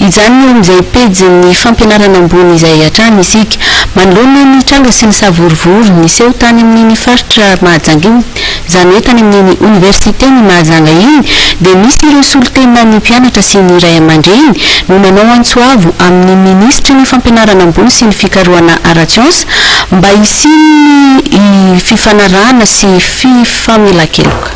Izany amin'izay pejy fampianarana ambony izay hatrany isika manoloana ny tranga sy ny savorivory niseho tany amin'ny faritra Mahajanga iny, izany hoe tany amin'ny université ny Mahajanga iny dia misy ireo solitena ny mpianatra sy ny ray aman-dreny no nanao antsoavo amin'ny ministry ny fampianarana ambony sy ny fikarohana ara-tsiansa mba hisiny fifanarahana sy fifamelakeloka.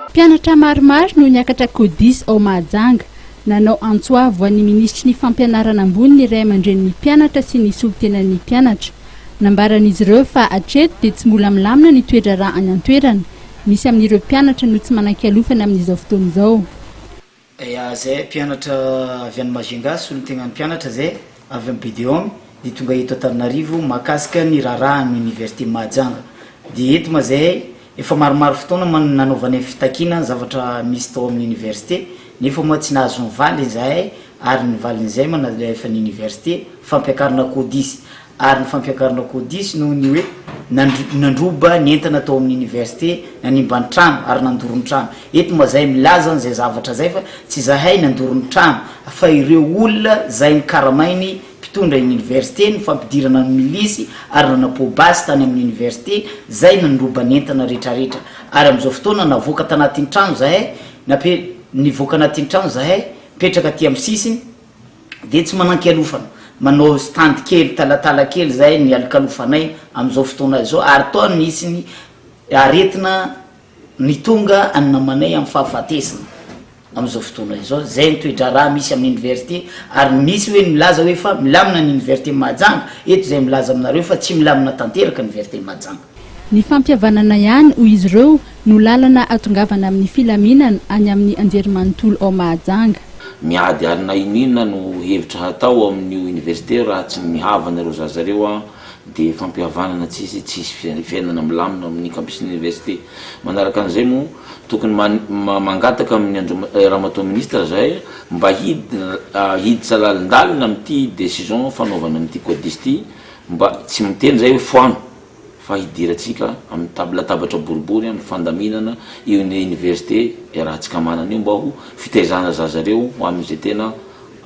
Mpianatra maromaro no niakatra Kodis ao Mahajanga nanao antsoavo any ministry ny fampianarana ambony ny ray aman-dreny ny mpianatra sy ny solitenan'ny mpianatra. Nambaran'izy ireo fa hatreto dia tsy mbola milamina ny toetra raha any an-toerana misy amin'ireo mpianatra no tsy manan-kialofana amin'izao fotoana izao. Zay mpianatra avy any Majunga solitenan'ny mpianatra zay avy amin'ny BDOM dia tonga eto Antananarivo mahakasika ny raharaha amin'ny université Mahajanga. Dia eto ma zay efa maromaro fotoana nanaovana fitakina zavatra misy tao amin'ny université nefa moa tsy nahazo nivaly zay ary nivalin'izay manalefa ny université fampiakarana Kodis ary ny fampiakarana Kodis no ny hoe nandroba ny entana tao amin'ny université nanimba ny trano ary nandoro ny trano. Eto ma zay milaza zay zavatra zay fa tsy zahay nandoro ny trano fa ireo olona zay nikaramainy mpitondra ny université ny fampidirana ny milisy ary nanapobasy tany amin'ny université zay nandroba ny entana rehetrarehetra ary amin'izao fotoana navoaka tanatin'ny trano zahay nivoaka anatin'ny trano zahay petraka aty amin'ny sisiny dia tsy manan-kialofana manao stand kely talatala kely zay ny alokalofanay amin'izao fotoana izao ary toa nisy ny aretina ny tonga anamanay amin'ny fahafatesana amin'izao fotoana izao zay ny toedra raha misy amin'ny université ary misy hoe milaza hoe fa milamina ny université Mahajanga eto zay milaza aminareo fa tsy milamina tanteraka ny université Mahajanga. Ny fampiavanana ihany hoy izy ireo no lalana atongavana amin'ny filaminana any amin'ny anjerimanontolo ao Mahajanga. Miady alina inina no hevitra hatao amin'ny université raha tsy mihavana ireo zazareo dia fampihavanana tsisy fiainana milamina amin'ny campus université. Manaraka an'izay moa tokony mangataka amin'ny ramatoa ministra zay mba hiditra lalindalina amin'ity décision fanaovana amin'ity Kodis ity mba tsy miteny zay hoe foano fa hidiratsika amin'ny latabatra boribory amin'ny fandaminana io ny université rahantsika manana io mba ho fitaizana zazareo ho amin'izay tena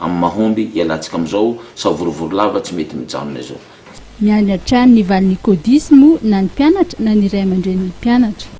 amin'ny mahomby ialantsika amin'izao savorivory lava tsy mety mijanona izao. Miany hatrany ny valin'ny Kodis moa na ny mpianatra na ny ray aman-dren'ny mpianatra.